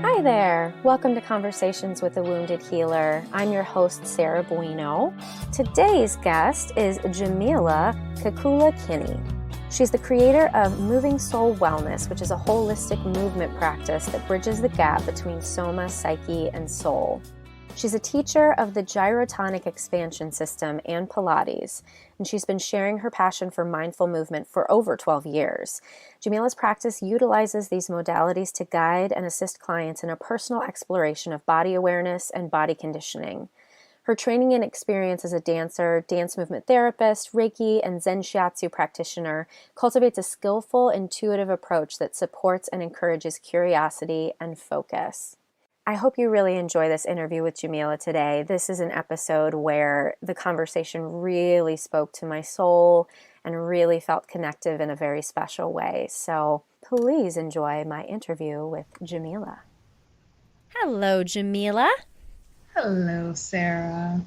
Hi there. Welcome to Conversations with a Wounded Healer. I'm your host, Sarah Bueno. Today's guest is Jamila Kekulah Kinney. She's the creator of Moving Soul Wellness, which is a holistic movement practice that bridges the gap between soma, psyche, and soul. She's a teacher of the gyrotonic expansion system and Pilates, and she's been sharing her passion for mindful movement for over 12 years. Jamila's practice utilizes these modalities to guide and assist clients in a personal exploration of body awareness and body conditioning. Her training and experience as a dancer, dance movement therapist, Reiki and Zen Shiatsu practitioner cultivates a skillful, intuitive approach that supports and encourages curiosity and focus. I hope you really enjoy this interview with Jamila today. This is an episode where the conversation really spoke to my soul and really felt connective in a very special way. So please enjoy my interview with Jamila. Hello, Jamila. Hello, Sarah.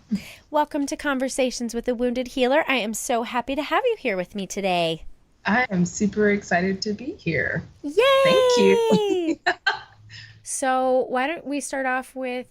Welcome to Conversations with a Wounded Healer. I am so happy to have you here with me today. I am super excited to be here. Yay! Thank you. So why don't we start off with,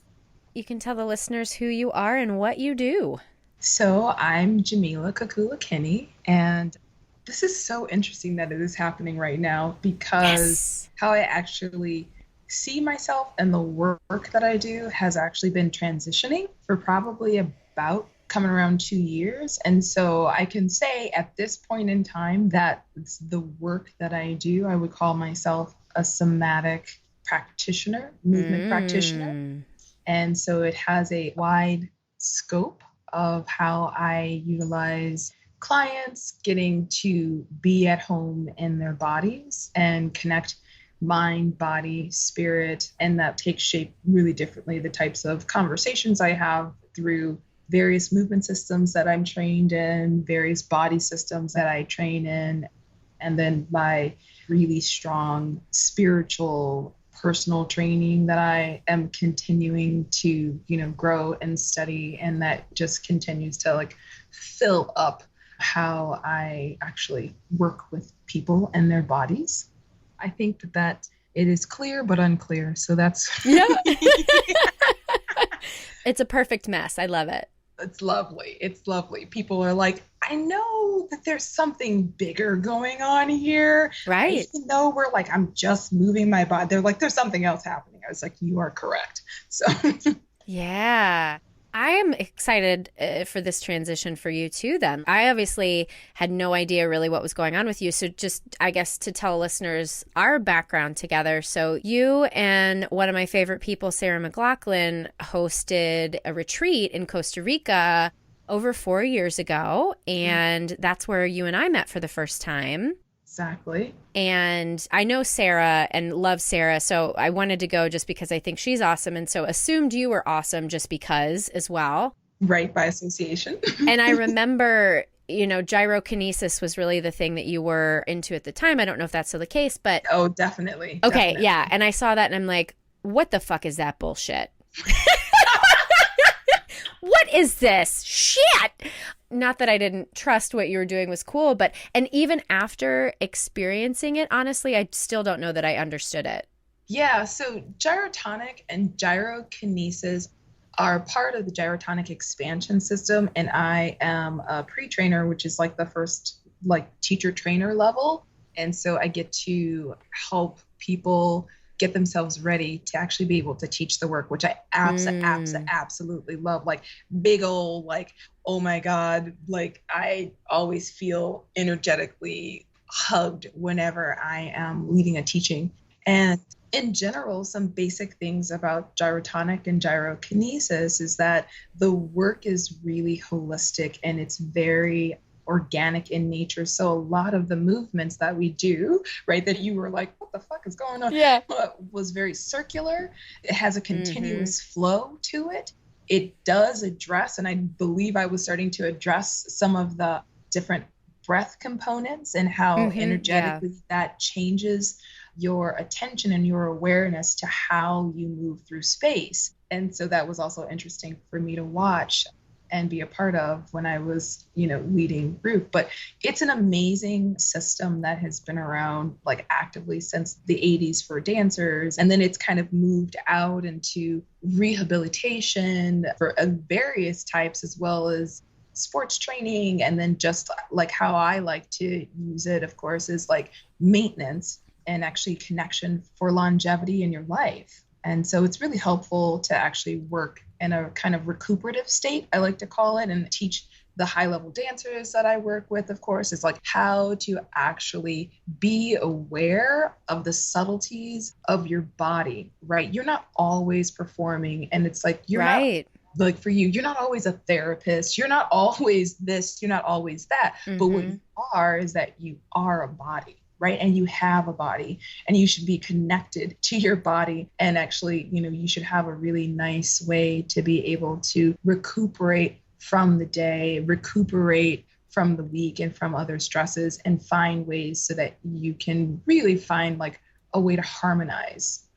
you can tell the listeners who you are and what you do. So I'm Jamila Kekulah Kinney, and this is so interesting that it is happening right now because how I actually see myself and the work that I do has actually been transitioning for probably about coming around 2 years. And so I can say at this point in time that it's the work that I do, I would call myself a somatic practitioner, movement practitioner. And so it has a wide scope of how I utilize clients getting to be at home in their bodies and connect mind, body, spirit, and that takes shape really differently. The types of conversations I have through various movement systems that I'm trained in, various body systems that I train in, and then my really strong spiritual personal training that I am continuing to, grow and study, and that just continues to fill up how I actually work with people and their bodies. I think that it is clear but unclear. So that's It's a perfect mess. I love it. It's lovely. It's lovely. People are like, I know that there's something bigger going on here. Right. Even though we're like, I'm just moving my body. They're like, there's something else happening. I was like, you are correct. So yeah. I am excited for this transition for you too then. I obviously had no idea really what was going on with you. So just, I guess, to tell listeners our background together. So you and one of my favorite people, Sarah McLaughlin, hosted a retreat in Costa Rica over 4 years ago. And that's where you and I met for the first time. Exactly. And I know Sarah and love Sarah, so I wanted to go just because I think she's awesome, and so assumed you were awesome just because as well. Right, by association. And I remember, gyrokinesis was really the thing that you were into at the time. I don't know if that's still the case, but... Oh, definitely. Okay, definitely. Yeah. And I saw that and I'm like, what the fuck is that bullshit? What is this? Shit! Not that I didn't trust what you were doing was cool, and even after experiencing it, honestly, I still don't know that I understood it. Yeah, so gyrotonic and gyrokinesis are part of the gyrotonic expansion system, and I am a pre-trainer, which is like the first teacher trainer level. And so I get to help people get themselves ready to actually be able to teach the work, which I absolutely love. Big old, oh my God, I always feel energetically hugged whenever I am leading a teaching. And in general, some basic things about gyrotonic and gyrokinesis is that the work is really holistic and it's very organic in nature. So a lot of the movements that we do, right, that you were like, what the fuck is going on? Yeah. Was very circular. It has a continuous flow to it. It does address, and I believe I was starting to address some of the different breath components and how energetically that changes your attention and your awareness to how you move through space. And so that was also interesting for me to watch. and be a part of when I was, leading group. But it's an amazing system that has been around like actively since the 80s for dancers. And then it's kind of moved out into rehabilitation for various types, as well as sports training. And then just like how I like to use it, of course, is like maintenance and actually connection for longevity in your life. And so it's really helpful to actually work in a kind of recuperative state, I like to call it, and teach the high level dancers that I work with, of course, is like how to actually be aware of the subtleties of your body, right? You're not always performing, and it's like, you're right. not, like for you, you're not always a therapist. You're not always this, you're not always that. But what you are is that you are a body, right? And you have a body, and you should be connected to your body. And actually, you should have a really nice way to be able to recuperate from the day, recuperate from the week and from other stresses, and find ways so that you can really find like a way to harmonize,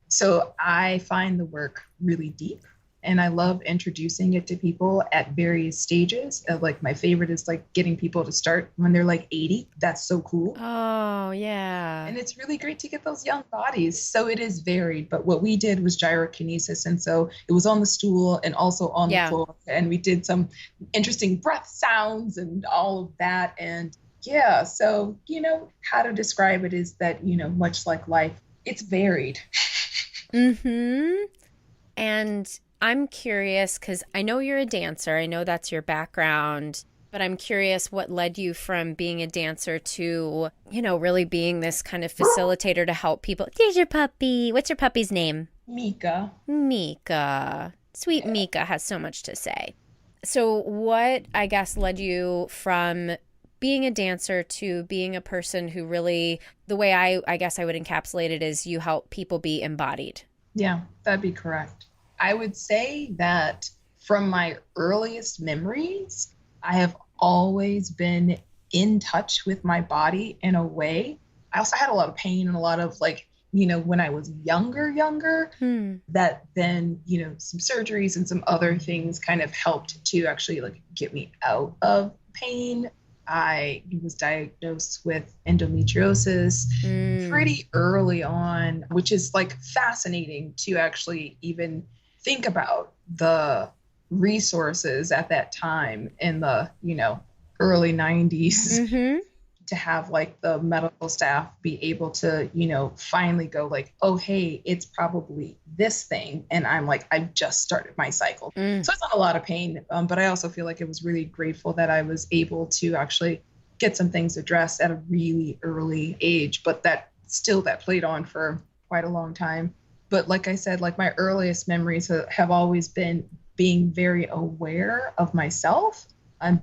So I find the work really deep, and I love introducing it to people at various stages. Like my favorite is like getting people to start when they're like 80. That's so cool. Oh, yeah. And it's really great to get those young bodies. So it is varied. But what we did was gyrokinesis. And so it was on the stool and also on the floor. And we did some interesting breath sounds and all of that. And yeah, so, how to describe it is that, much like life, it's varied. And I'm curious, because I know you're a dancer. I know that's your background, but I'm curious what led you from being a dancer to, really being this kind of facilitator to help people. There's your puppy. What's your puppy's name? Mika. Sweet Mika has so much to say. So what, I guess, led you from being a dancer to being a person who really, the way I guess I would encapsulate it is you help people be embodied? Yeah, that'd be correct. I would say that from my earliest memories, I have always been in touch with my body in a way. I also had a lot of pain and a lot of like, when I was younger, that then, some surgeries and some other things kind of helped to actually like get me out of pain. I was diagnosed with endometriosis pretty early on, which is like fascinating to actually even think about the resources at that time in the, early 90s to have like the medical staff be able to, finally go like, oh, hey, it's probably this thing. And I'm like, I've just started my cycle. So it's not a lot of pain. But I also feel like it was really grateful that I was able to actually get some things addressed at a really early age, but that played on for quite a long time. But like I said, like my earliest memories have always been being very aware of myself.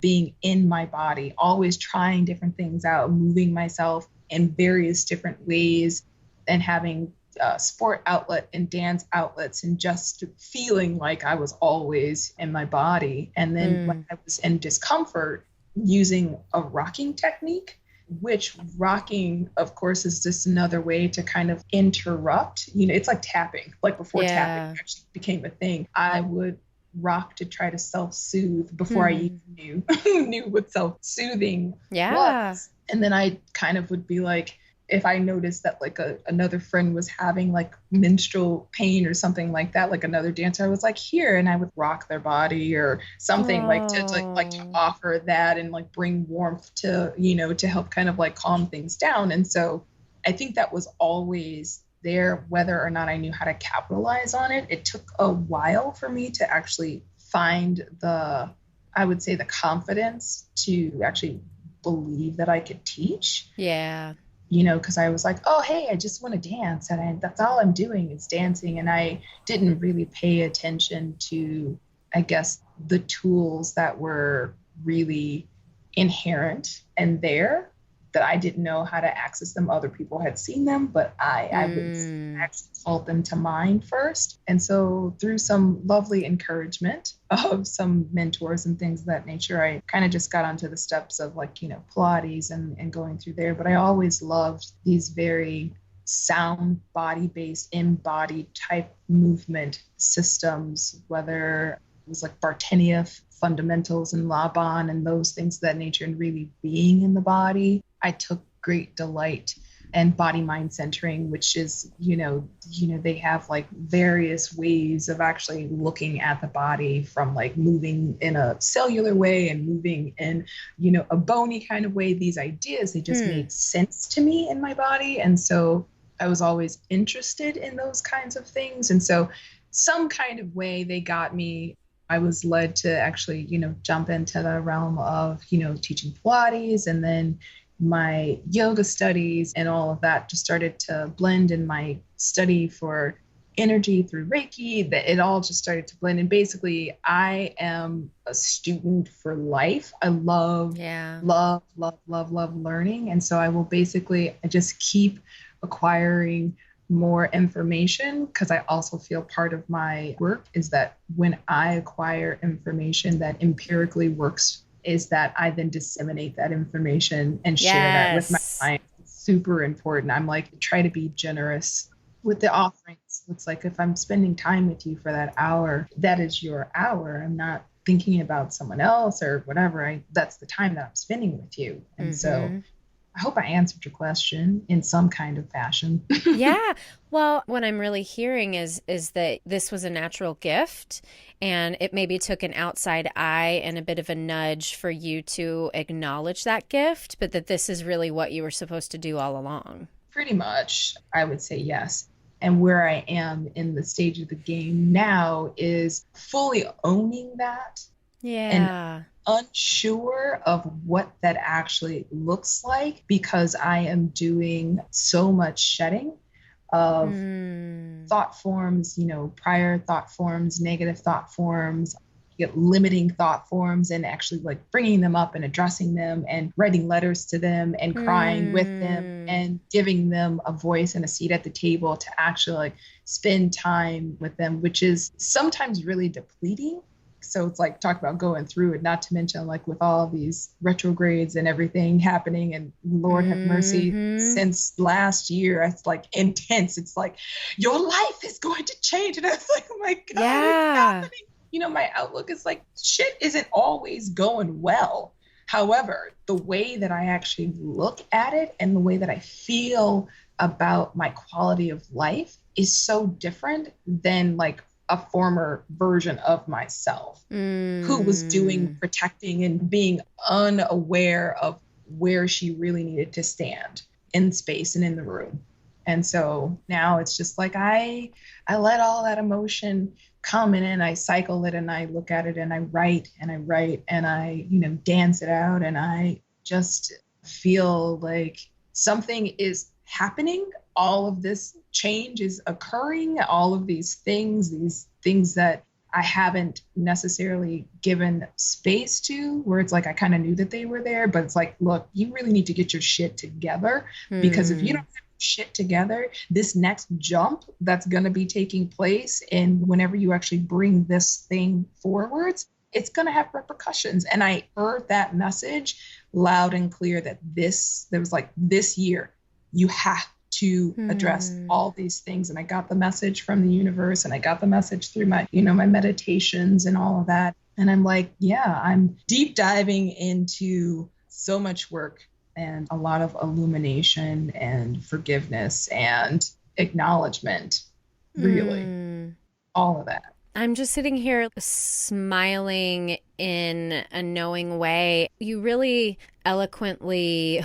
Being in my body, always trying different things out, moving myself in various different ways, and having sport outlet and dance outlets, and just feeling like I was always in my body. And then when I was in discomfort, using a rocking technique, which rocking, of course, is just another way to kind of interrupt. It's like tapping, like before tapping actually became a thing. I would rock to try to self-soothe before I even knew what self-soothing was. And then I kind of would be like, if I noticed that like another friend was having like menstrual pain or something like that, like another dancer, I was like, here, and I would rock their body or something like to offer that and like bring warmth to, to help kind of like calm things down. And so I think that was always there, whether or not I knew how to capitalize on it. It took a while for me to actually find the confidence to actually believe that I could teach. Yeah. Because I was like, oh, hey, I just want to dance. And that's all I'm doing is dancing. And I didn't really pay attention to, I guess, the tools that were really inherent and there, that I didn't know how to access them. Other people had seen them, but I would actually call them to mind first. And so through some lovely encouragement of some mentors and things of that nature, I kind of just got onto the steps of like, Pilates and going through there. But I always loved these very sound body-based, embodied type movement systems, whether it was like Bartenia fundamentals and Laban and those things of that nature, and really being in the body. I took great delight. And body mind centering, which is, they have like various ways of actually looking at the body, from like moving in a cellular way and moving in, a bony kind of way. These ideas, they just made sense to me in my body. And so I was always interested in those kinds of things. And so some kind of way they got me. I was led to actually, jump into the realm of, teaching Pilates, and then my yoga studies and all of that just started to blend in my study for energy through Reiki. That it all just started to blend. And basically, I am a student for life. I love learning. And so I just keep acquiring more information, because I also feel part of my work is that when I acquire information that empirically works, is that I then disseminate that information and share that with my clients. It's super important. I'm like, try to be generous with the offerings. It's like, if I'm spending time with you for that hour, that is your hour. I'm not thinking about someone else or whatever. That's the time that I'm spending with you. And so I hope I answered your question in some kind of fashion. Yeah. Well, what I'm really hearing is that this was a natural gift, and it maybe took an outside eye and a bit of a nudge for you to acknowledge that gift, but that this is really what you were supposed to do all along. Pretty much, I would say yes. And where I am in the stage of the game now is fully owning that. Yeah. And unsure of what that actually looks like, because I am doing so much shedding of thought forms, prior thought forms, negative thought forms, limiting thought forms, and actually like bringing them up and addressing them and writing letters to them and crying with them and giving them a voice and a seat at the table to actually like spend time with them, which is sometimes really depleting. So it's like, talk about going through it, not to mention like with all these retrogrades and everything happening, and Lord have mercy, since last year, it's like intense. It's like, your life is going to change. And I was like, oh my God, it's happening. My outlook is like, shit isn't always going well. However, the way that I actually look at it and the way that I feel about my quality of life is so different than like a former version of myself who was doing protecting and being unaware of where she really needed to stand in space and in the room. And so now it's just like I let all that emotion come in, and I cycle it, and I look at it, and I write and I dance it out, and I just feel like something is happening. All of this change is occurring, all of these things that I haven't necessarily given space to, where it's like, I kind of knew that they were there, but it's like, look, you really need to get your shit together, because if you don't have your shit together, this next jump that's going to be taking place, and whenever you actually bring this thing forwards, it's going to have repercussions. And I heard that message loud and clear, that there was like, this year, you have to address all these things. And I got the message from the universe, and I got the message through my, my meditations and all of that. And I'm like, yeah, I'm deep diving into so much work and a lot of illumination and forgiveness and acknowledgement, really, all of that. I'm just sitting here smiling in a knowing way. You really eloquently,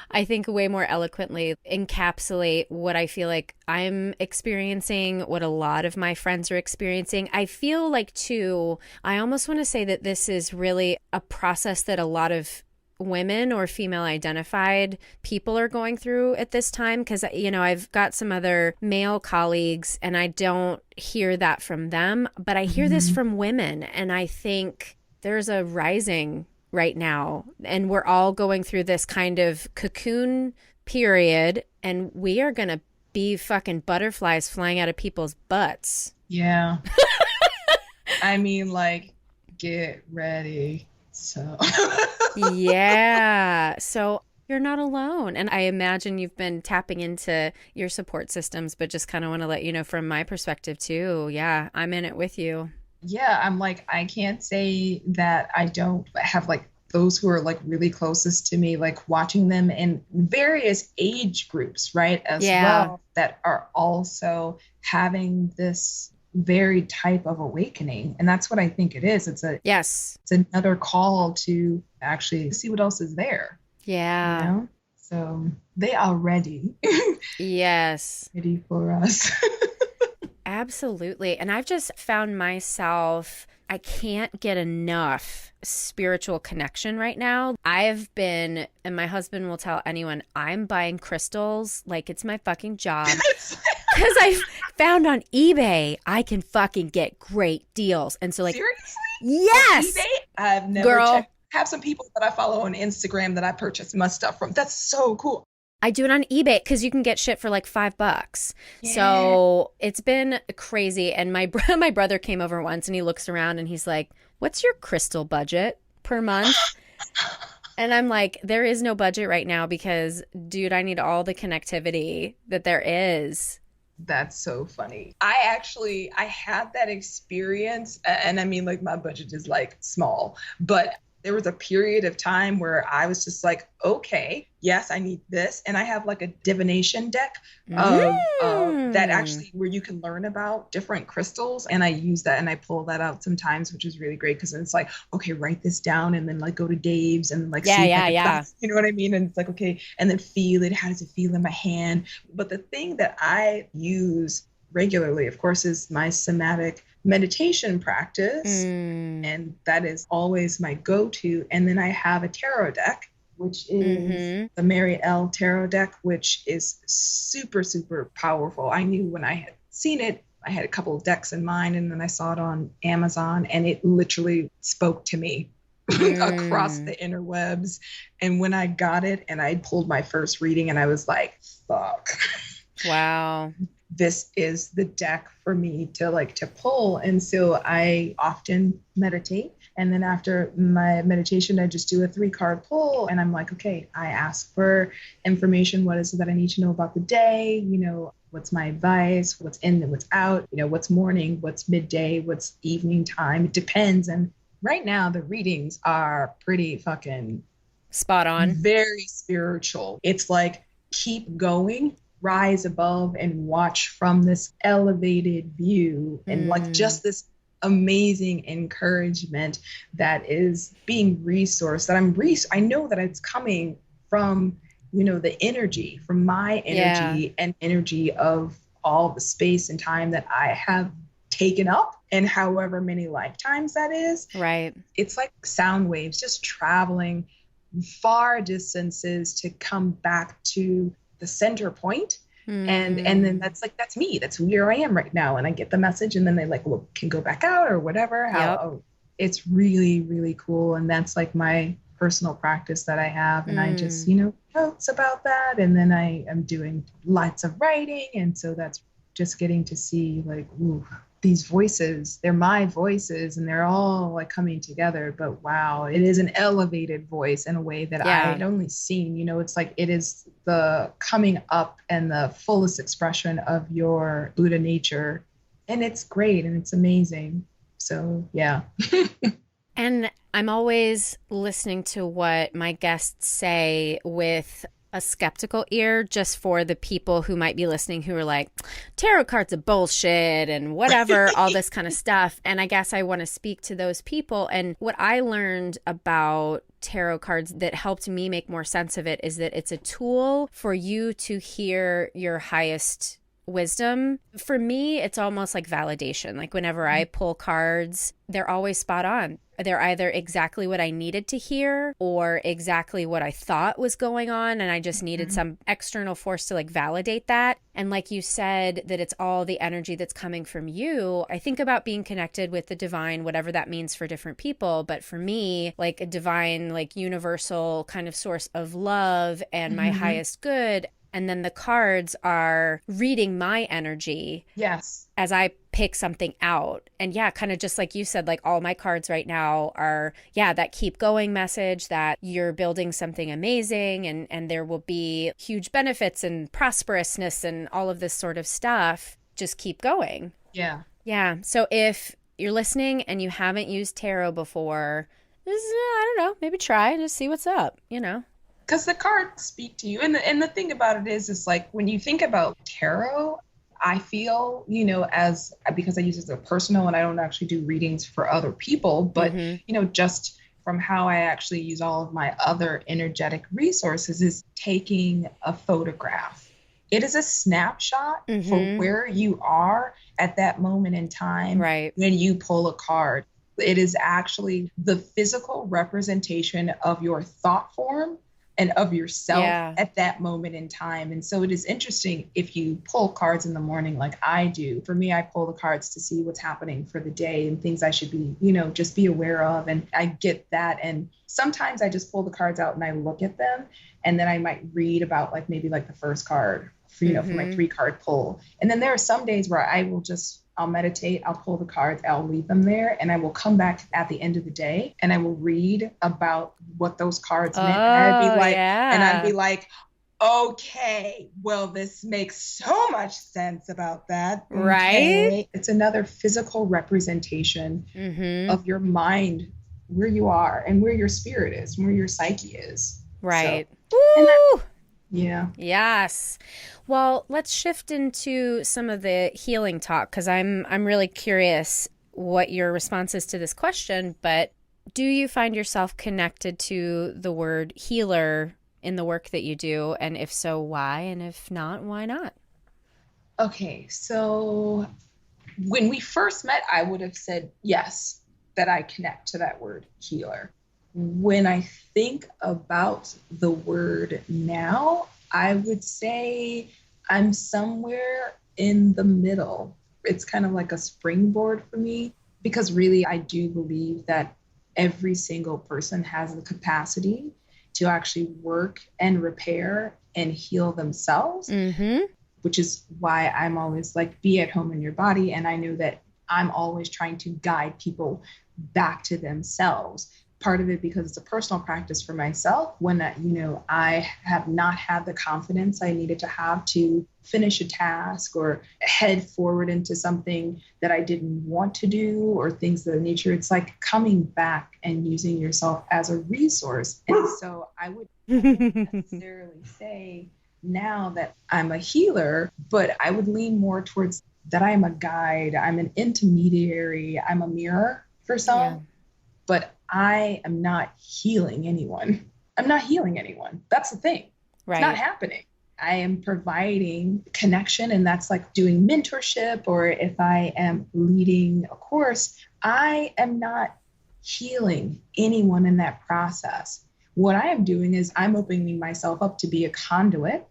I think way more eloquently, encapsulate what I feel like I'm experiencing, what a lot of my friends are experiencing. I feel like, too, I almost want to say that this is really a process that a lot of women or female identified people are going through at this time, because I've got some other male colleagues and I don't hear that from them, but I hear this from women, and I think there's a rising right now, and we're all going through this kind of cocoon period, and we are gonna be fucking butterflies flying out of people's butts. Yeah. I mean, like, get ready. So yeah. So You're not alone. And I imagine you've been tapping into your support systems, but just kind of want to let you know from my perspective too. Yeah, I'm in it with you. Yeah, I'm like, I can't say that I don't have like those who are like really closest to me, like watching them in various age groups, right? As well, that are also having this very type of awakening. And that's what I think it is. It's another call to actually see what else is there. Yeah. You know? So they are ready. Yes. Ready for us. Absolutely. And I've just found myself, I can't get enough spiritual connection right now. I've been, and my husband will tell anyone, I'm buying crystals like it's my fucking job. Because I found on eBay, I can fucking get great deals. And so like, seriously? Yes. On eBay? I've never checked. I have some people that I follow on Instagram that I purchase my stuff from. That's so cool. I do it on eBay because you can get shit for like $5. Yeah. So it's been crazy. And my brother came over once and he looks around and he's like, what's your crystal budget per month? And I'm like, there is no budget right now because, dude, I need all the connectivity that there is. That's so funny. I had that experience. And I mean, like, my budget is like small, but there was a period of time where I was just like, okay, yes, I need this. And I have like a divination deck of that actually where you can learn about different crystals. And I use that and I pull that out sometimes, which is really great because it's like, okay, write this down and then like go to Dave's and like, yeah. You know what I mean? And it's like, okay, and then feel it. How does it feel in my hand? But the thing that I use regularly, of course, is my somatic meditation practice. And that is always my go-to. And then I have a tarot deck, which is the Mary L. tarot deck, which is super, super powerful. I knew when I had seen it, I had a couple of decks in mind, and then I saw it on Amazon, and it literally spoke to me across the interwebs. And when I got it and I pulled my first reading, and I was like, fuck. Wow. This is the deck for me to pull. And so I often meditate. And then after my meditation, I just do a 3-card pull. And I'm like, okay, I ask for information. What is it that I need to know about the day? You know, what's my advice? What's in and what's out? You know, what's morning? What's midday? What's evening time? It depends. And right now the readings are pretty fucking spot on. Very spiritual. It's like, keep going. Rise above and watch from this elevated view and like just this amazing encouragement that is being resourced, that I know that it's coming from, you know, the energy, from my energy and energy of all the space and time that I have taken up, and however many lifetimes that is. Right. It's like sound waves just traveling far distances to come back to the center point. And then that's me. That's where I am right now. And I get the message and then they like, well, can go back out or whatever. It's really, really cool. And that's like my personal practice that I have. And I just, you know, notes about that. And then I am doing lots of writing. And so that's just getting to see like, ooh, these voices, they're my voices and they're all like coming together. But wow, it is an elevated voice in a way that I had only seen, you know, it's like it is the coming up and the fullest expression of your Buddha nature. And it's great and it's amazing. So yeah. And I'm always listening to what my guests say with a skeptical ear, just for the people who might be listening who are like, tarot cards are bullshit and whatever, all this kind of stuff. And I guess I want to speak to those people. And what I learned about tarot cards that helped me make more sense of it is that it's a tool for you to hear your highest wisdom. For me, it's almost like validation. Like whenever I pull cards, they're always spot on. They're either exactly what I needed to hear or exactly what I thought was going on. And I just needed some external force to like validate that. And like you said, that it's all the energy that's coming from you. I think about being connected with the divine, whatever that means for different people. But for me, like a divine, like universal kind of source of love and my highest good, And then the cards are reading my energy. Yes. As I pick something out. And yeah, kind of just like you said, like all my cards right now are, that keep going message, that you're building something amazing and there will be huge benefits and prosperousness and all of this sort of stuff. Just keep going. Yeah. Yeah. So if you're listening and you haven't used tarot before, just, I don't know, maybe try and just see what's up, Because the cards speak to you. And the thing about it is like when you think about tarot, I feel, because I use it as a personal and I don't actually do readings for other people, but, just from how I actually use all of my other energetic resources is taking a photograph. It is a snapshot for where you are at that moment in time when you pull a card. It is actually the physical representation of your thought form and of yourself at that moment in time. And so it is interesting if you pull cards in the morning like I do. For me, I pull the cards to see what's happening for the day and things I should be, just be aware of. And I get that. And sometimes I just pull the cards out and I look at them and then I might read about maybe the first card, for my 3-card pull. And then there are some days where I'll meditate, I'll pull the cards, I'll leave them there, and I will come back at the end of the day and I will read about what those cards meant. And I'd be like, okay, well, this makes so much sense about that. Right. Okay. It's another physical representation of your mind, where you are and where your spirit is, where your psyche is. Right. So, yeah. Yes. Well, let's shift into some of the healing talk because I'm really curious what your response is to this question. But do you find yourself connected to the word healer in the work that you do? And if so, why? And if not, why not? Okay. So when we first met, I would have said yes, that I connect to that word healer. When I think about the word now, I would say I'm somewhere in the middle. It's kind of like a springboard for me because really I do believe that every single person has the capacity to actually work and repair and heal themselves, which is why I'm always be at home in your body. And I know that I'm always trying to guide people back to themselves. Part of it because it's a personal practice for myself when I have not had the confidence I needed to have to finish a task or head forward into something that I didn't want to do or things of that nature. It's like coming back and using yourself as a resource. And so I would not necessarily say now that I'm a healer, but I would lean more towards that I'm a guide, I'm an intermediary, I'm a mirror for some, but I am not healing anyone. I'm not healing anyone. That's the thing. Right. It's not happening. I am providing connection, and that's doing mentorship, or if I am leading a course, I am not healing anyone in that process. What I am doing is I'm opening myself up to be a conduit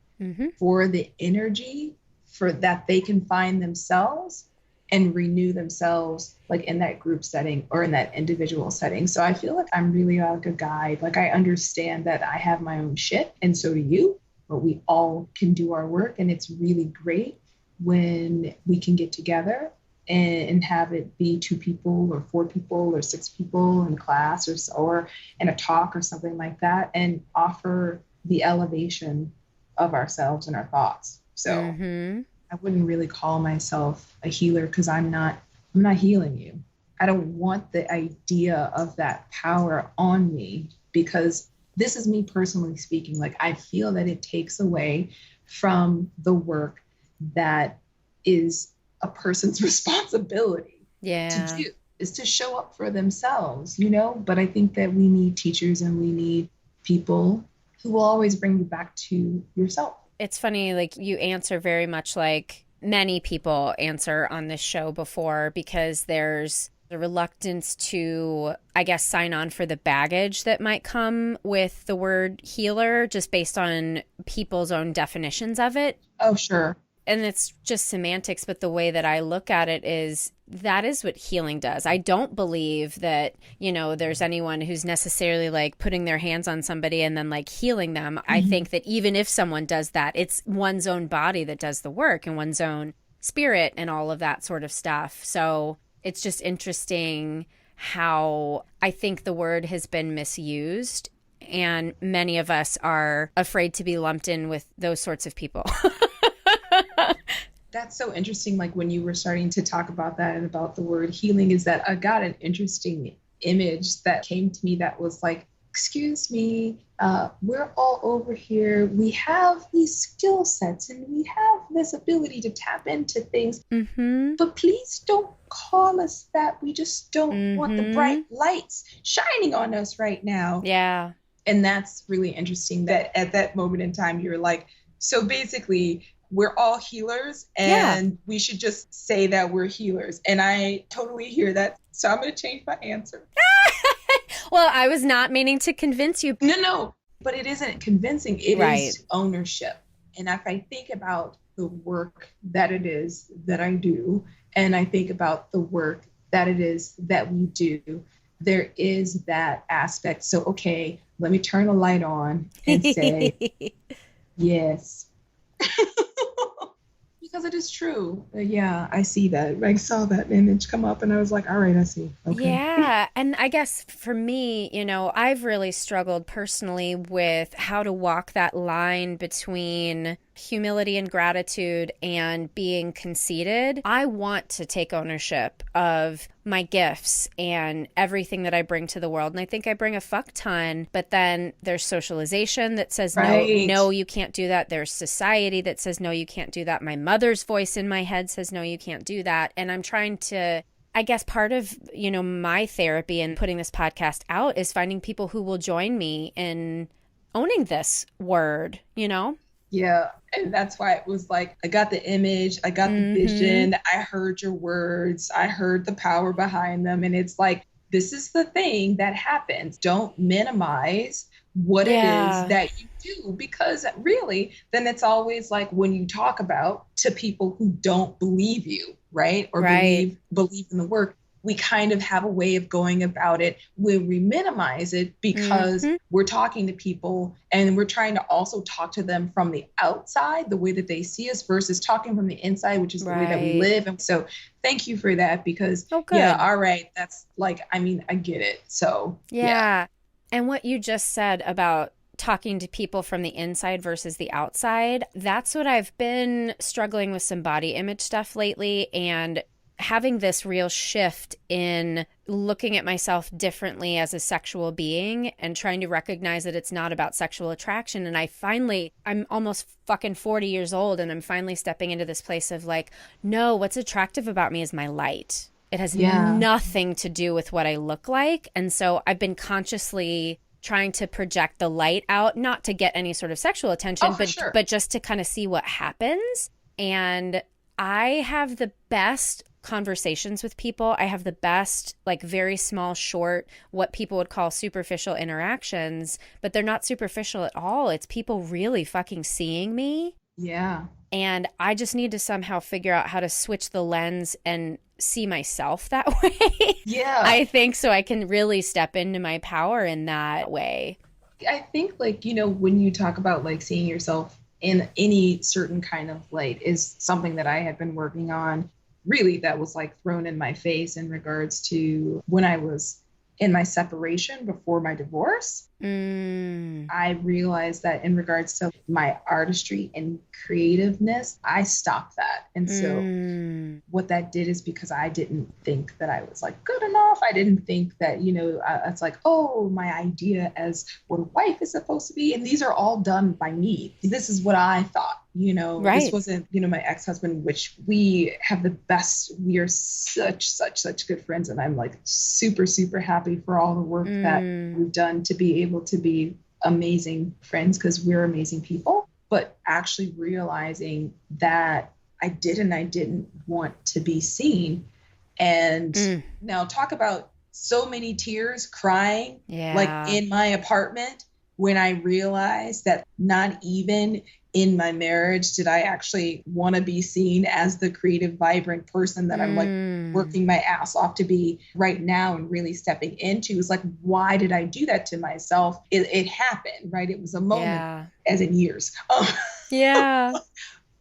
for the energy for that they can find themselves and renew themselves in that group setting or in that individual setting. So I feel like I'm really a guide. I understand that I have my own shit and so do you, but we all can do our work. And it's really great when we can get together and have it be 2 people or 4 people or 6 people in class or in a talk or something like that and offer the elevation of ourselves and our thoughts. So I wouldn't really call myself a healer because I'm not healing you. I don't want the idea of that power on me because this is me personally speaking. I feel that it takes away from the work that is a person's responsibility to do, is to show up for themselves, but I think that we need teachers and we need people who will always bring you back to yourself. It's funny, you answer very much like many people answer on this show before because there's the reluctance to, I guess, sign on for the baggage that might come with the word healer just based on people's own definitions of it. Oh, sure. And it's just semantics, but the way that I look at it is that is what healing does. I don't believe that, there's anyone who's necessarily like putting their hands on somebody and then like healing them. Mm-hmm. I think that even if someone does that, it's one's own body that does the work and one's own spirit and all of that sort of stuff. So it's just interesting how I think the word has been misused, and many of us are afraid to be lumped in with those sorts of people. That's so interesting. Like when you were starting to talk about that and about the word healing, is that I got an interesting image that came to me that was like, excuse me, we're all over here. We have these skill sets and we have this ability to tap into things, but please don't call us that. We just don't want the bright lights shining on us right now. Yeah. And that's really interesting that at that moment in time, you're like, so basically, we're all healers and we should just say that we're healers. And I totally hear that. So I'm going to change my answer. Well, I was not meaning to convince you. No, but it isn't convincing. It is ownership. And if I think about the work that it is that I do, and I think about the work that it is that we do, there is that aspect. So, okay, let me turn a light on and say, yes. Because it is true. Yeah, I see that. I saw that image come up and I was like, all right, I see. Okay. Yeah. And I guess for me, I've really struggled personally with how to walk that line between humility and gratitude and being conceited. I want to take ownership of my gifts and everything that I bring to the world. And I think I bring a fuck ton, but then there's socialization that says, no, you can't do that. There's society that says, no, you can't do that. My mother's voice in my head says, no, you can't do that. And I'm trying to, I guess part of, my therapy and putting this podcast out is finding people who will join me in owning this word, Yeah. And that's why it was like, I got the image, I got the vision, I heard your words, I heard the power behind them. And it's like, this is the thing that happens. Don't minimize what it is that you do, because really, then it's always like when you talk about to people who don't believe you, right? Or believe in the work. We kind of have a way of going about it where we minimize it because we're talking to people and we're trying to also talk to them from the outside, the way that they see us, versus talking from the inside, which is the way that we live. And so thank you for that, because all right. That's like, I get it. So yeah. And what you just said about talking to people from the inside versus the outside, that's what I've been struggling with some body image stuff lately, and having this real shift in looking at myself differently as a sexual being and trying to recognize that it's not about sexual attraction. And I'm almost fucking 40 years old, and I'm finally stepping into this place of like, no, what's attractive about me is my light. It has nothing to do with what I look like. And so I've been consciously trying to project the light out, not to get any sort of sexual attention, but just to kind of see what happens. And I have the best conversations with people. I have the best, like, very small, short, what people would call superficial interactions, but they're not superficial at all. It's people really fucking seeing me. Yeah. And I just need to somehow figure out how to switch the lens and see myself that way. Yeah. I think so I can really step into my power in that way. I think, like, when you talk about like seeing yourself in any certain kind of light is something that I had been working on, really, that was like thrown in my face in regards to when I was in my separation before my divorce. I realized that in regards to my artistry and creativeness, I stopped that. And so what that did is, because I didn't think that I was like good enough. I didn't think that, it's like, oh, my idea as what a wife is supposed to be. And these are all done by me. This is what I thought. This wasn't, my ex-husband, which we have we are such good friends. And I'm like super, super happy for all the work that we've done to be able to be amazing friends, because we're amazing people. But actually realizing that I didn't want to be seen. And now talk about so many tears crying, like in my apartment, when I realized that not even in my marriage did I actually want to be seen as the creative, vibrant person that I'm like working my ass off to be right now and really stepping into. It's like, why did I do that to myself? It happened, right? It was a moment, as in years. Yeah.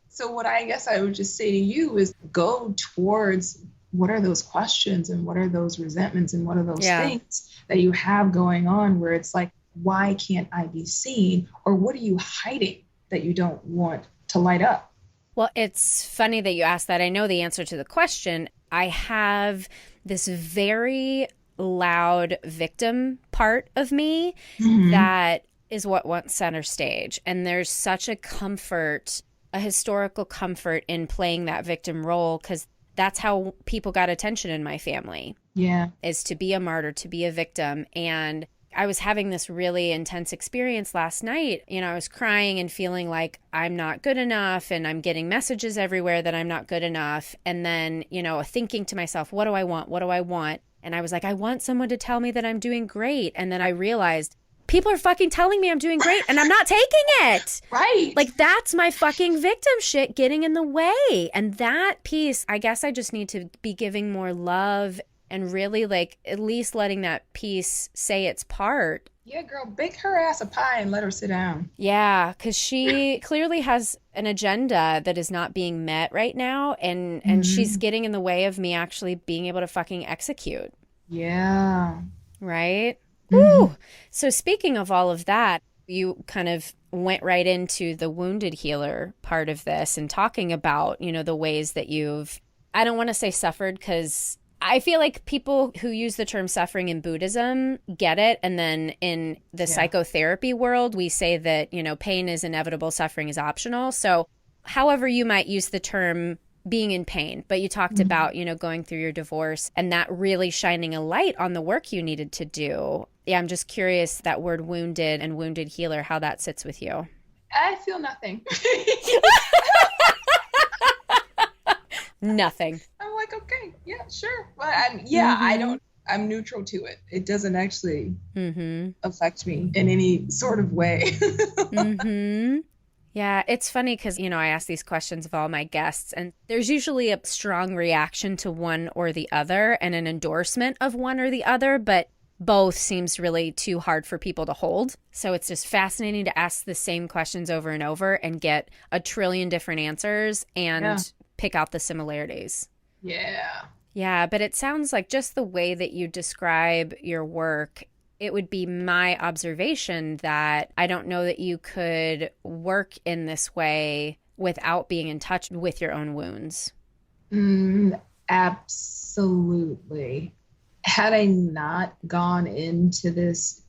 So what I guess I would just say to you is go towards what are those questions and what are those resentments and what are those things that you have going on where it's like, why can't I be seen? Or what are you hiding that you don't want to light up? Well, it's funny that you asked that. I know the answer to the question. I have this very loud victim part of me that is what wants center stage. And there's such a comfort, a historical comfort in playing that victim role, because that's how people got attention in my family. Yeah. Is to be a martyr, to be a victim. And I was having this really intense experience last night. You know, I was crying and feeling like I'm not good enough, and I'm getting messages everywhere that I'm not good enough. And then, you know, thinking to myself, what do I want? What do I want? And I was like, I want someone to tell me that I'm doing great. And then I realized people are fucking telling me I'm doing great and I'm not taking it. Right. Like, that's my fucking victim shit getting in the way. And that piece, I guess I just need to be giving more love and really, like, at least letting that piece say its part. Yeah, girl, bake her ass a pie and let her sit down. Yeah, because she clearly has an agenda that is not being met right now. And she's getting in the way of me actually being able to fucking execute. Yeah. Right? Woo! So speaking of all of that, you kind of went right into the wounded healer part of this and talking about, you know, the ways that you've, I don't want to say suffered, because I feel like people who use the term suffering in Buddhism get it. And then in the psychotherapy world, we say that, you know, pain is inevitable, suffering is optional. So however you might use the term being in pain, but you talked about, you know, going through your divorce and that really shining a light on the work you needed to do. Yeah, I'm just curious, that word wounded and wounded healer, how that sits with you. I feel nothing. Nothing. I'm like, okay, yeah, sure. But I'm neutral to it. It doesn't actually affect me in any sort of way. Yeah, it's funny because, you know, I ask these questions of all my guests, and there's usually a strong reaction to one or the other and an endorsement of one or the other, but both seems really too hard for people to hold. So it's just fascinating to ask the same questions over and over and get a trillion different answers and pick out the similarities. Yeah. Yeah, but it sounds like just the way that you describe your work, it would be my observation that I don't know that you could work in this way without being in touch with your own wounds. Absolutely. Had I not gone into this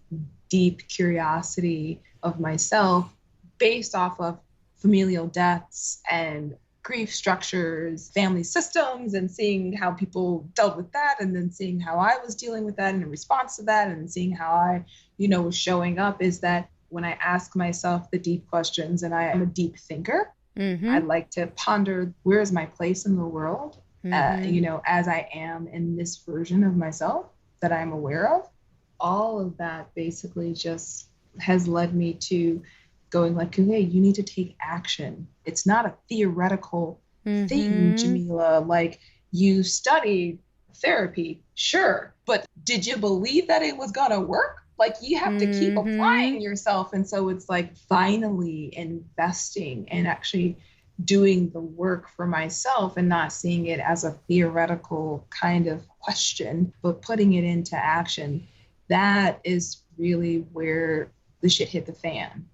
deep curiosity of myself based off of familial deaths and grief structures, family systems, and seeing how people dealt with that, and then seeing how I was dealing with that in response to that, and seeing how I, you know, was showing up, is that when I ask myself the deep questions, and I am a deep thinker, I like to ponder, where is my place in the world, you know, as I am in this version of myself that I'm aware of. All of that basically just has led me to going like, okay, you need to take action. It's not a theoretical thing, Jamila. Like, you studied therapy, sure, but did you believe that it was gonna work? Like, you have to keep applying yourself. And so it's like finally investing and actually doing the work for myself and not seeing it as a theoretical kind of question, but putting it into action. That is really where the shit hit the fan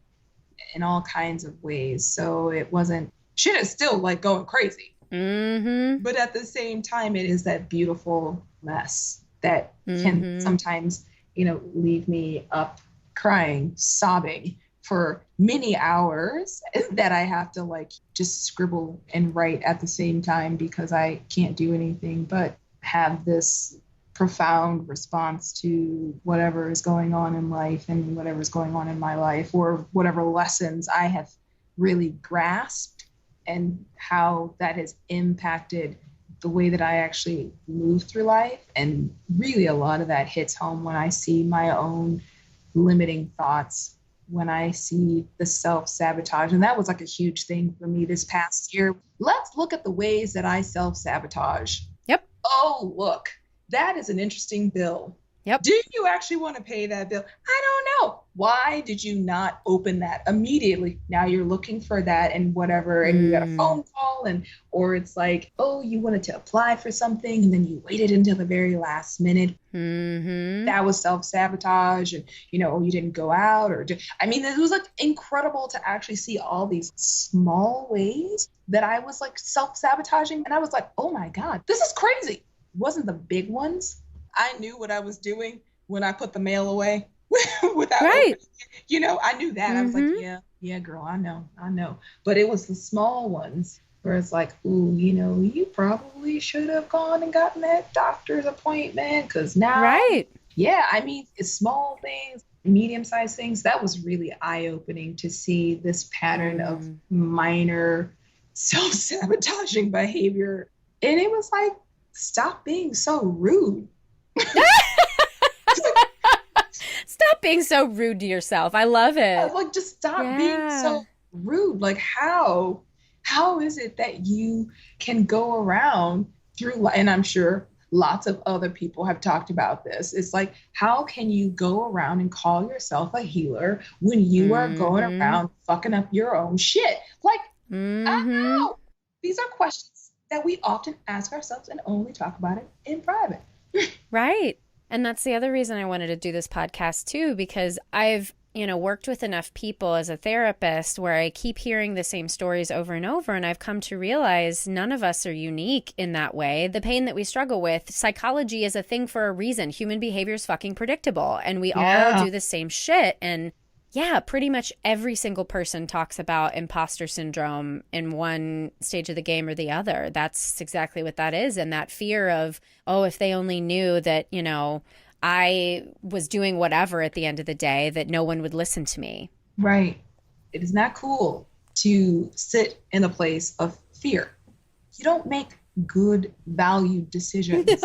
in all kinds of ways. So it wasn't, shit is still like going crazy. But at the same time, it is that beautiful mess that can sometimes, you know, leave me up crying, sobbing for many hours that I have to like just scribble and write at the same time, because I can't do anything but have this profound response to whatever is going on in life and whatever is going on in my life, or whatever lessons I have really grasped and how that has impacted the way that I actually move through life. And really a lot of that hits home when I see my own limiting thoughts when I see the self-sabotage. And that was like a huge thing for me this past year. Let's look at the ways that I self-sabotage. Yep. Oh, look, that is an interesting bill. Yep. Do you actually want to pay that bill? I don't know. Why did you not open that immediately? Now you're looking for that and whatever, and you got a phone call, or it's like, oh, you wanted to apply for something and then you waited until the very last minute. That was self-sabotage, and oh, you didn't go out, I mean, it was like incredible to actually see all these small ways that I was like self-sabotaging, and I was like, oh my God, this is crazy. It wasn't the big ones. I knew what I was doing when I put the mail away without opening it. I knew that. I was like, yeah, girl, I know. But it was the small ones where it's like, ooh, you probably should have gone and gotten that doctor's appointment, because now, yeah, I mean, it's small things, medium-sized things. That was really eye-opening to see this pattern of minor self-sabotaging behavior. And it was like, stop being so rude. Stop being so rude to yourself. I love it. Like, just stop being so rude. Like, how is it that you can go around through, and I'm sure lots of other people have talked about this. It's like, how can you go around and call yourself a healer when you are going around fucking up your own shit? Like, I know. These are questions that we often ask ourselves and only talk about it in private. Right. And that's the other reason I wanted to do this podcast too, because I've, worked with enough people as a therapist where I keep hearing the same stories over and over. And I've come to realize none of us are unique in that way. The pain that we struggle with, psychology is a thing for a reason. Human behavior is fucking predictable, and we all do the same shit. And yeah, pretty much every single person talks about imposter syndrome in one stage of the game or the other. That's exactly what that is. And that fear of, oh, if they only knew that, I was doing whatever at the end of the day, that no one would listen to me. Right. It is not cool to sit in a place of fear. You don't make good, valued decisions.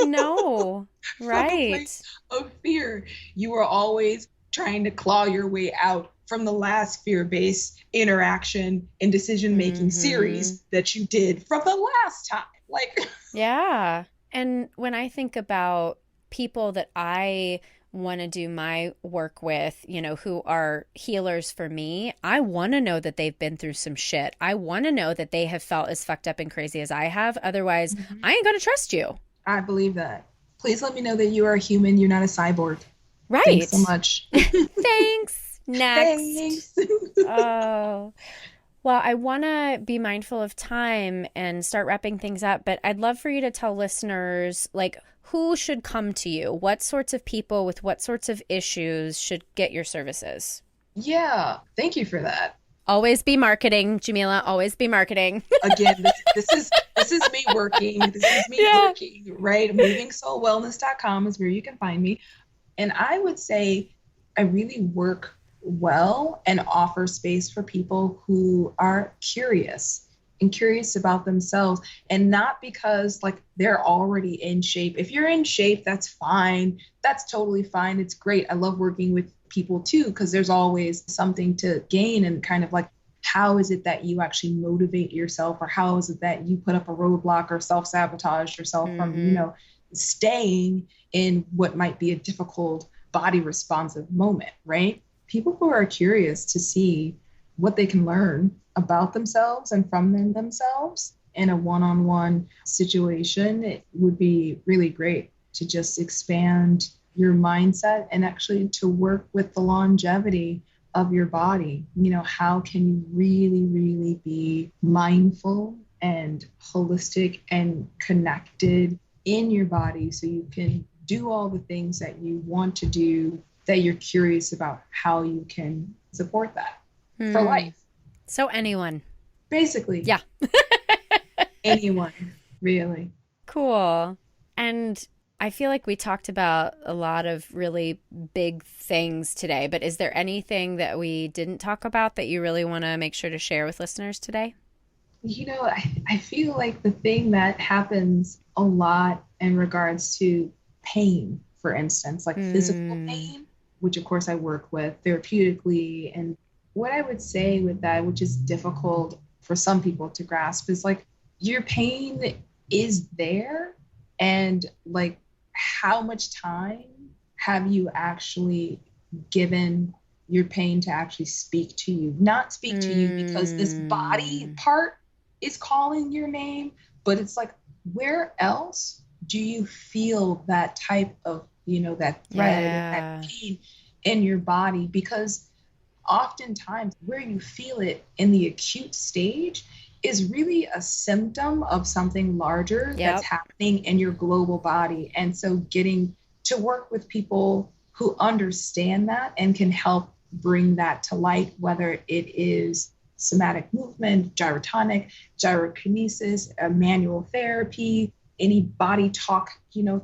No. Right. From a place of fear. You are always trying to claw your way out from the last fear-based interaction and decision-making series that you did from the last time. Like, yeah. And when I think about people that I want to do my work with, who are healers for me, I want to know that they've been through some shit. I want to know that they have felt as fucked up and crazy as I have. Otherwise, I ain't going to trust you. I believe that. Please let me know that you are a human. You're not a cyborg. Right. Thanks so much. Thanks. Next. Thanks. Oh. Well, I want to be mindful of time and start wrapping things up, but I'd love for you to tell listeners, like, who should come to you? What sorts of people with what sorts of issues should get your services? Yeah, thank you for that. Always be marketing, Jamila. Always be marketing. Again, this is me working. This is me working, right? MovingSoulWellness.com is where you can find me. And I would say I really work well and offer space for people who are curious about themselves, and not because like they're already in shape. If you're in shape, that's fine. That's totally fine. It's great. I love working with people too, because there's always something to gain, and kind of like, how is it that you actually motivate yourself, or how is it that you put up a roadblock or self-sabotage yourself from, staying in what might be a difficult body responsive moment, right? People who are curious to see what they can learn about themselves and from themselves in a one-on-one situation, it would be really great to just expand your mindset and actually to work with the longevity of your body. How can you really, really be mindful and holistic and connected in your body so you can do all the things that you want to do, that you're curious about how you can support that for life. So anyone. Basically. Yeah. Anyone, really. Cool. And I feel like we talked about a lot of really big things today, but is there anything that we didn't talk about that you really want to make sure to share with listeners today? I feel like the thing that happens a lot in regards to pain, for instance, like physical pain, which of course I work with therapeutically. And what I would say with that, which is difficult for some people to grasp, is like your pain is there, and like how much time have you actually given your pain to actually speak to you? Not speak to you because this body part is calling your name, but it's like, where else do you feel that type of, that thread, that pain in your body? Because oftentimes where you feel it in the acute stage is really a symptom of something larger that's happening in your global body. And so getting to work with people who understand that and can help bring that to light, whether it is somatic movement, gyrotonic, gyrokinesis, manual therapy, any body talk,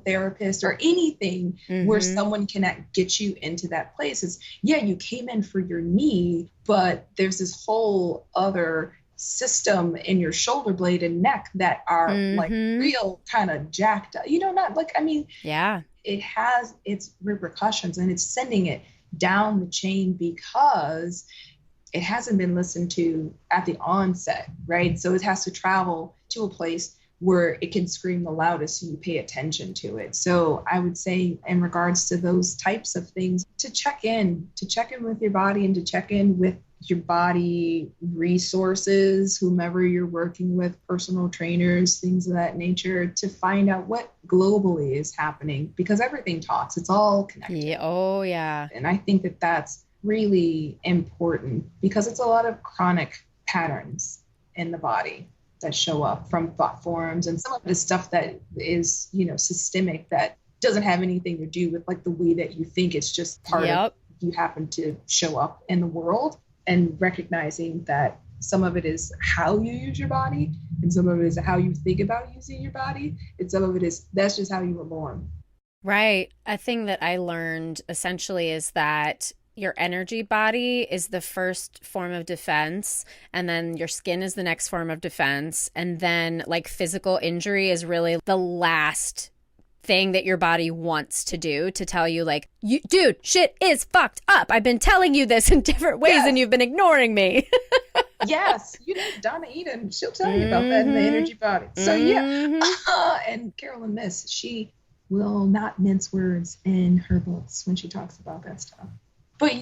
therapist, or anything where someone can get you into that place. Is, you came in for your knee, but there's this whole other system in your shoulder blade and neck that are like real kind of jacked up, not like, it has its repercussions, and it's sending it down the chain because it hasn't been listened to at the onset, right? So it has to travel to a place where it can scream the loudest so you pay attention to it. So I would say in regards to those types of things, to check in with your body and to check in with your body resources, whomever you're working with, personal trainers, things of that nature, to find out what globally is happening, because everything talks, it's all connected. Yeah. Oh yeah. And I think that that's really important because it's a lot of chronic patterns in the body that show up from thought forms, and some of the stuff that is, systemic, that doesn't have anything to do with like the way that you think. It's just part of you happen to show up in the world, and recognizing that some of it is how you use your body, and some of it is how you think about using your body, and some of it is that's just how you were born. Right. A thing that I learned essentially is that your energy body is the first form of defense, and then your skin is the next form of defense, and then like physical injury is really the last thing that your body wants to do, to tell you like, dude, shit is fucked up. I've been telling you this in different ways and you've been ignoring me. Yes, Donna Eden, she'll tell you about that in the energy body. So and Carolyn Miss, she will not mince words in her books when she talks about that stuff. But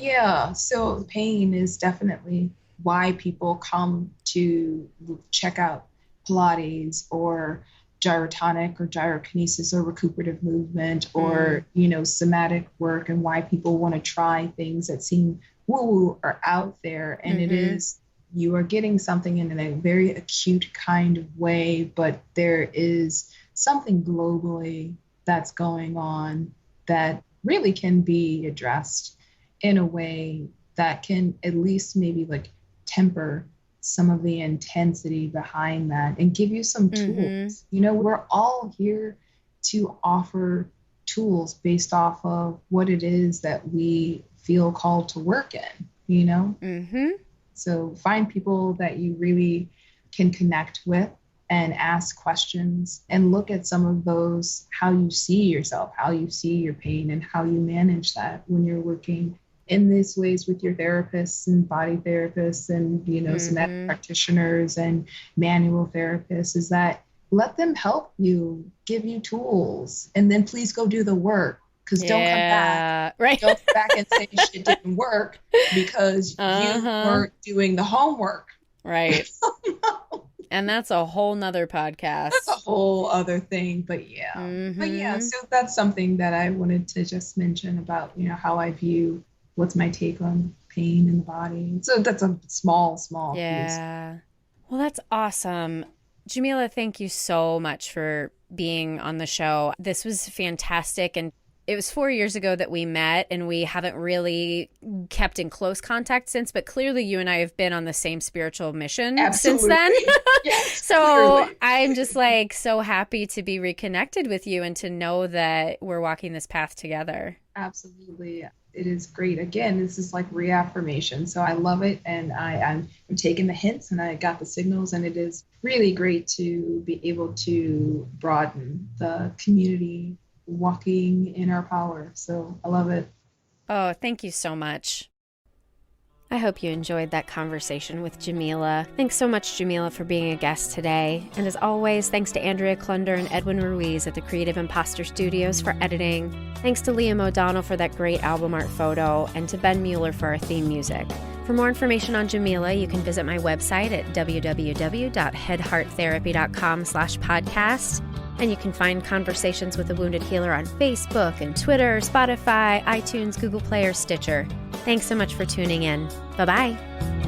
so pain is definitely why people come to check out Pilates or gyrotonic or gyrokinesis or recuperative movement or, somatic work, and why people want to try things that seem woo-woo or out there. And it is, you are getting something in a very acute kind of way, but there is something globally that's going on that really can be addressed in a way that can at least maybe like temper some of the intensity behind that and give you some tools. We're all here to offer tools based off of what it is that we feel called to work in, So find people that you really can connect with and ask questions and look at some of those, how you see yourself, how you see your pain, and how you manage that when you're working in these ways with your therapists and body therapists and, somatic practitioners and manual therapists, is that let them help you, give you tools, and then please go do the work. Because don't come back. Right. Don't come back and say shit didn't work because you weren't doing the homework. Right. And that's a whole nother podcast. That's a whole other thing. But so that's something that I wanted to just mention about, how I view what's my take on pain in the body. So that's a small piece. Well, that's awesome. Jamila, thank you so much for being on the show. This was fantastic. And it was 4 years ago that we met, and we haven't really kept in close contact since, but clearly you and I have been on the same spiritual mission since then. Yes, so clearly. I'm just like so happy to be reconnected with you and to know that we're walking this path together. Absolutely. It is great. Again, this is like reaffirmation. So I love it. And I'm taking the hints and I got the signals, and it is really great to be able to broaden the community walking in our power. So I love it. Oh, thank you so much. I hope you enjoyed that conversation with Jamila. Thanks so much, Jamila, for being a guest today. And as always, thanks to Andrea Klunder and Edwin Ruiz at the Creative Imposter Studios for editing. Thanks to Liam O'Donnell for that great album art photo, and to Ben Mueller for our theme music. For more information on Jamila, you can visit my website at www.headhearttherapy.com/podcast. And you can find Conversations with a Wounded Healer on Facebook and Twitter, Spotify, iTunes, Google Play, or Stitcher. Thanks so much for tuning in. Bye-bye.